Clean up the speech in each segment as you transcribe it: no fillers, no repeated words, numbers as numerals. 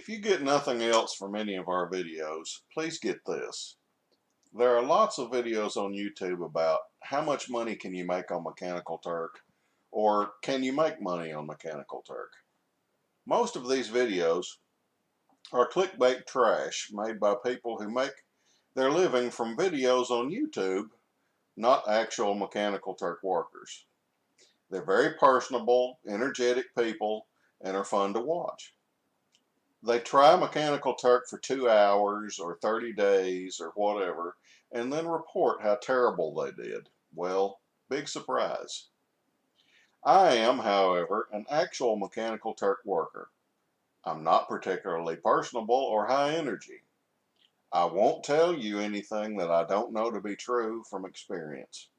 If you get nothing else from any of our videos, please get this. There are lots of videos on YouTube about how much money can you make on Mechanical Turk, or can you make money on Mechanical Turk. Most of these videos are clickbait trash made by people who make their living from videos on YouTube, not actual Mechanical Turk workers. They're very personable, energetic people, and are fun to watch. They try Mechanical Turk for 2 hours or 30 days or whatever, and then report how terrible they did. Well, big surprise. I am, however, an actual Mechanical Turk worker. I'm not particularly personable or high energy. I won't tell you anything that I don't know to be true from experience.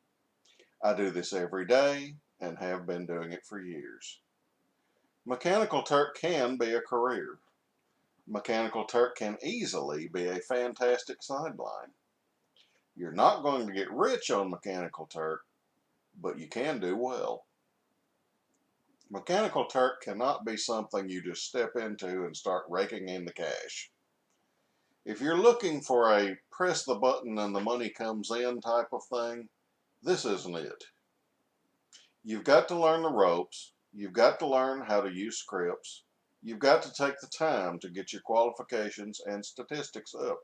I do this every day and have been doing it for years. Mechanical Turk can be a career. Mechanical Turk can easily be a fantastic sideline. You're not going to get rich on Mechanical Turk, but you can do well. Mechanical Turk cannot be something you just step into and start raking in the cash. If you're looking for a press the button and the money comes in type of thing, this isn't it. You've got to learn the ropes. You've got to learn how to use scripts. You've got to take the time to get your qualifications and statistics up.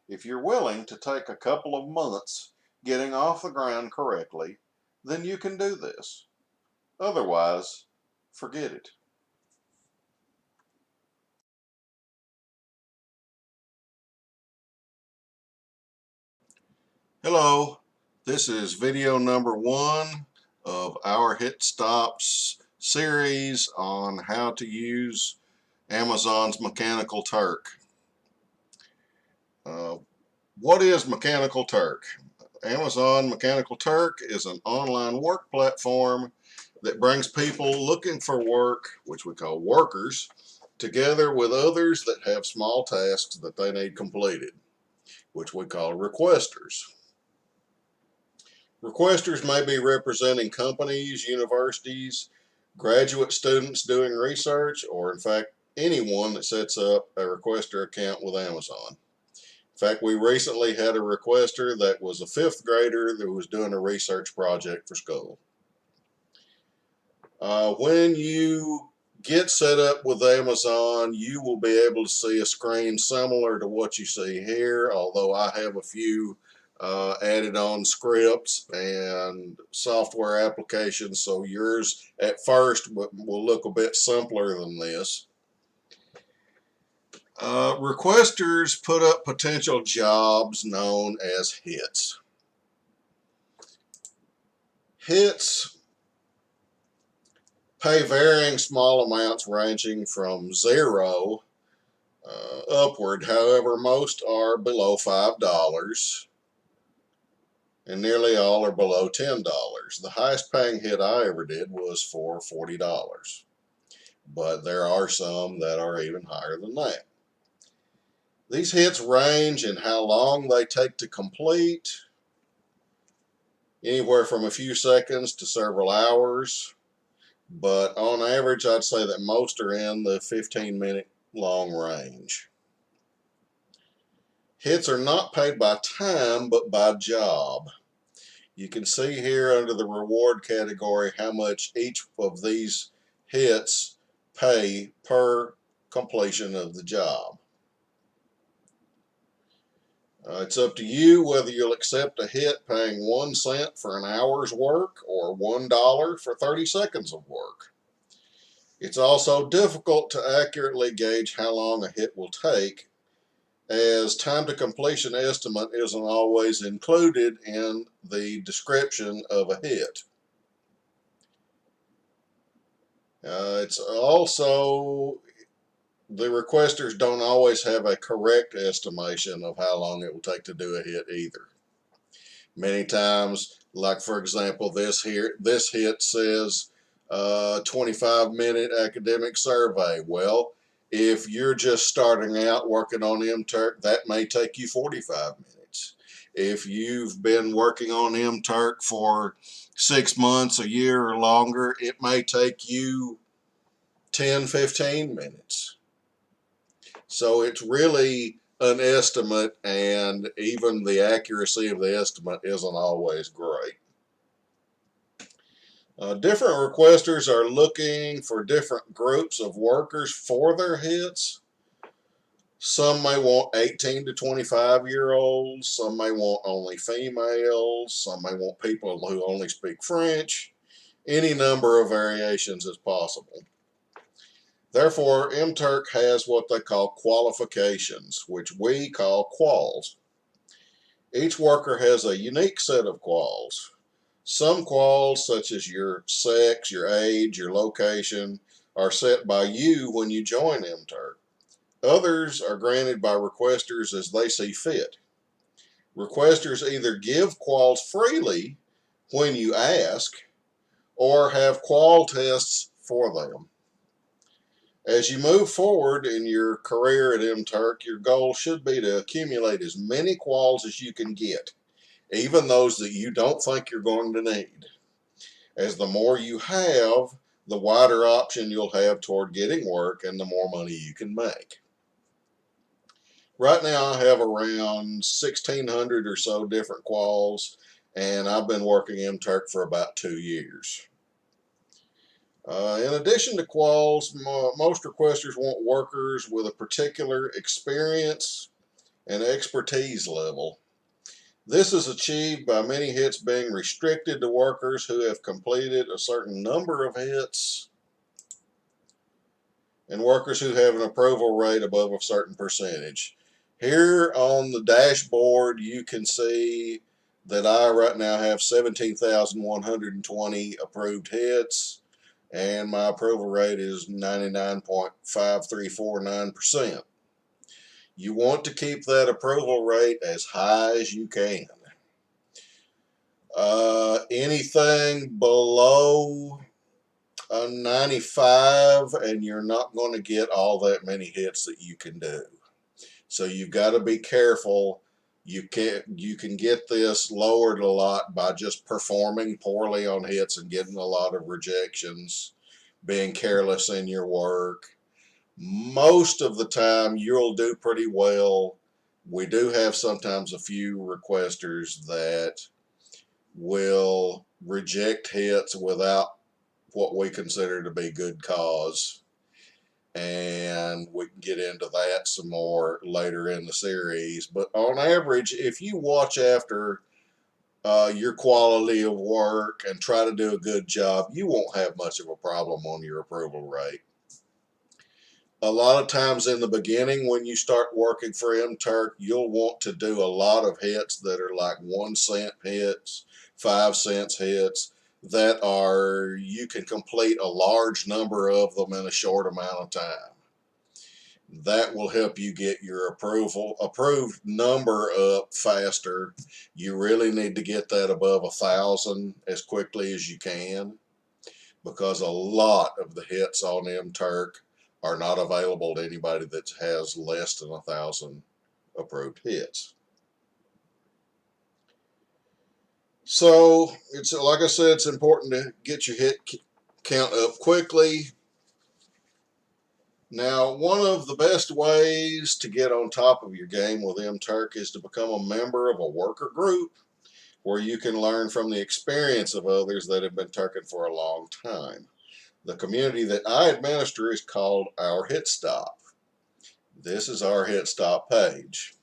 If you're willing to take a couple of months getting off the ground correctly, then you can do this. Otherwise, forget it. Hello, this is video number 1 of our Hit Stops series on how to use Amazon's Mechanical Turk. What is Mechanical Turk? Amazon Mechanical Turk is an online work platform that brings people looking for work, which we call workers, together with others that have small tasks that they need completed, which we call requesters. Requesters may be representing companies, universities, graduate students doing research, or in fact, anyone that sets up a requester account with Amazon. In fact, we recently had a requester that was a 5th grader that was doing a research project for school. When you get set up with Amazon, you will be able to see a screen similar to what you see here, although I have a few added on scripts and software applications, so yours at first will look a bit simpler than this. Requesters put up potential jobs known as hits. Hits pay varying small amounts ranging from 0 upward. However, most are below $5 and nearly all are below $10. The highest paying hit I ever did was for $40, but there are some that are even higher than that. These hits range in how long they take to complete, anywhere from a few seconds to several hours, but on average I'd say that most are in the 15-minute long range. Hits are not paid by time but by job. You can see here under the reward category how much each of these hits pay per completion of the job. It's up to you whether you'll accept a hit paying 1 cent for an hour's work or $1 for 30 seconds of work. It's also difficult to accurately gauge how long a hit will take, as time to completion estimate isn't always included in the description of a hit. It's also, the requesters don't always have a correct estimation of how long it will take to do a hit either. Many times, like for example, this hit says 25-minute academic survey. Well, if you're just starting out working on MTurk, that may take you 45 minutes. If you've been working on MTurk for 6 months, a year, or longer, it may take you 10, 15 minutes. So it's really an estimate, and even the accuracy of the estimate isn't always great. Different requesters are looking for different groups of workers for their hits. Some may want 18 to 25-year-olds. Some may want only females. Some may want people who only speak French. Any number of variations is possible. Therefore, MTurk has what they call qualifications, which we call quals. Each worker has a unique set of quals. Some quals, such as your sex, your age, your location, are set by you when you join MTurk. Others are granted by requesters as they see fit. Requesters either give quals freely when you ask or have qual tests for them. As you move forward in your career at MTurk, your goal should be to accumulate as many quals as you can get, even those that you don't think you're going to need. As the more you have, the wider option you'll have toward getting work and the more money you can make. Right now I have around 1,600 or so different quals, and I've been working MTurk for about 2 years. In addition to quals, most requesters want workers with a particular experience and expertise level. This is achieved by many hits being restricted to workers who have completed a certain number of hits and workers who have an approval rate above a certain percentage. Here on the dashboard you can see that I right now have 17,120 approved hits, and my approval rate is 99.5349%. You want to keep that approval rate as high as you can. Anything below a 95 and you're not going to get all that many hits that you can do. So you've got to be careful. You can get this lowered a lot by just performing poorly on hits and getting a lot of rejections, being careless in your work. Most of the time you'll do pretty well. We do have sometimes a few requesters that will reject hits without what we consider to be good cause, and we can get into that some more later in the series. But on average, if you watch after your quality of work and try to do a good job, you won't have much of a problem on your approval rate. A lot of times in the beginning when you start working for MTurk, you'll want to do a lot of hits that are like 1 cent hits, 5 cents hits, that are, you can complete a large number of them in a short amount of time. That will help you get your approved number up faster. You really need to get that above 1,000 as quickly as you can, because a lot of the hits on MTurk are not available to anybody that has less than 1,000 approved hits. So it's, like I said, it's important to get your hit count up quickly. Now, one of the best ways to get on top of your game with MTurk is to become a member of a worker group where you can learn from the experience of others that have been Turking for a long time. The community that I administer is called Our Hit Stop. This is our Hit Stop page.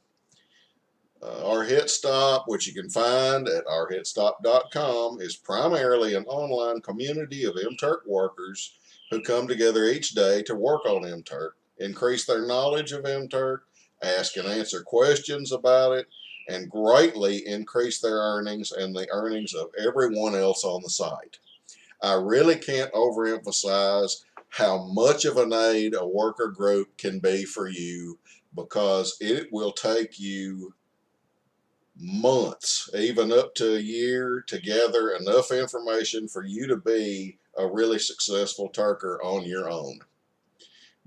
Our Hit Stop, which you can find at ourhitstop.com, is primarily an online community of MTurk workers who come together each day to work on MTurk, increase their knowledge of MTurk, ask and answer questions about it, and greatly increase their earnings and the earnings of everyone else on the site. I really can't overemphasize how much of an aid a worker group can be for you, because it will take you months, even up to a year, to gather enough information for you to be a really successful Turker on your own.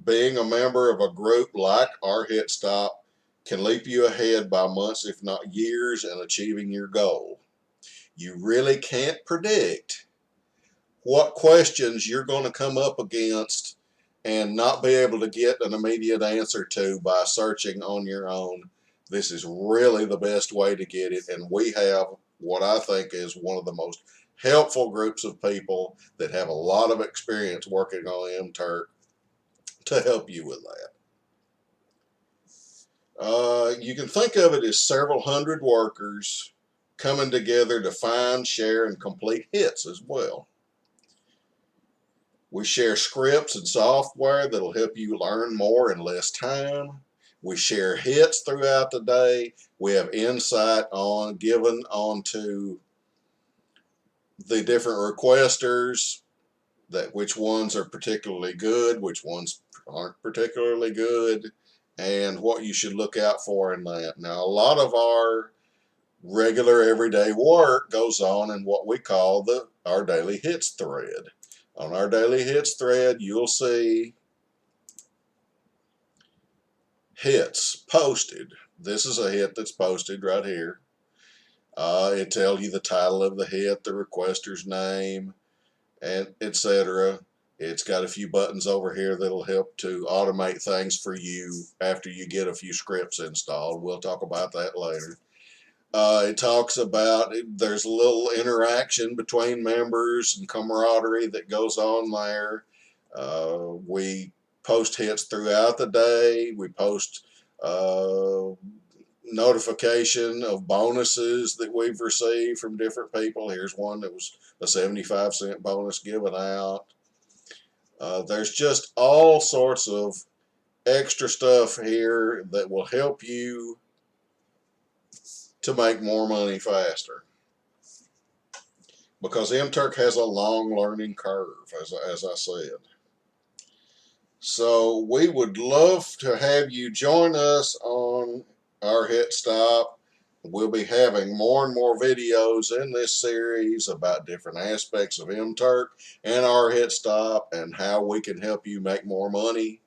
Being a member of a group like our Hit Stop can leap you ahead by months, if not years, in achieving your goal. You really can't predict what questions you're going to come up against and not be able to get an immediate answer to by searching on your own, this is really the best way to get it. And we have what I think is one of the most helpful groups of people that have a lot of experience working on MTurk to help you with that. You can think of it as several hundred workers coming together to find, share, and complete hits as well. We share scripts and software that'll help you learn more in less time. We share hits throughout the day. We have insight on given onto the different requesters, that which ones are particularly good, which ones aren't particularly good, and what you should look out for in that. Now, a lot of our regular everyday work goes on in what we call our daily hits thread. On our daily hits thread, you'll see hits posted. This is a hit that's posted right here. It tells you the title of the hit, the requester's name, and etc. It's got a few buttons over here that'll help to automate things for you after you get a few scripts installed. We'll talk about that later. It talks about, there's a little interaction between members and camaraderie that goes on there. We post hits throughout the day. We post notification of bonuses that we've received from different people. Here's one that was a 75-cent bonus given out. There's just all sorts of extra stuff here that will help you to make more money faster, because MTurk has a long learning curve, as I said. So we would love to have you join us on our Hit Stop. We'll be having more and more videos in this series about different aspects of MTurk and our Hit Stop and how we can help you make more money.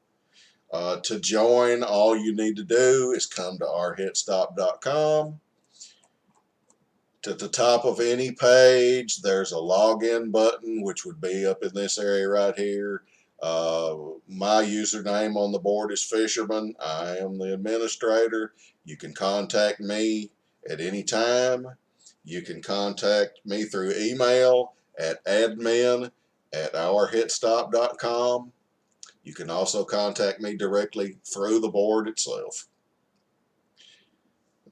To join, all you need to do is come to ourhitstop.com. At the top of any page, there's a login button, which would be up in this area right here. My username on the board is Fisherman. I am the administrator. You can contact me at any time. You can contact me through email at admin@ourhitstop.com. You can also contact me directly through the board itself.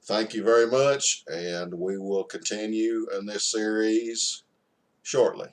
Thank you very much, and we will continue in this series shortly.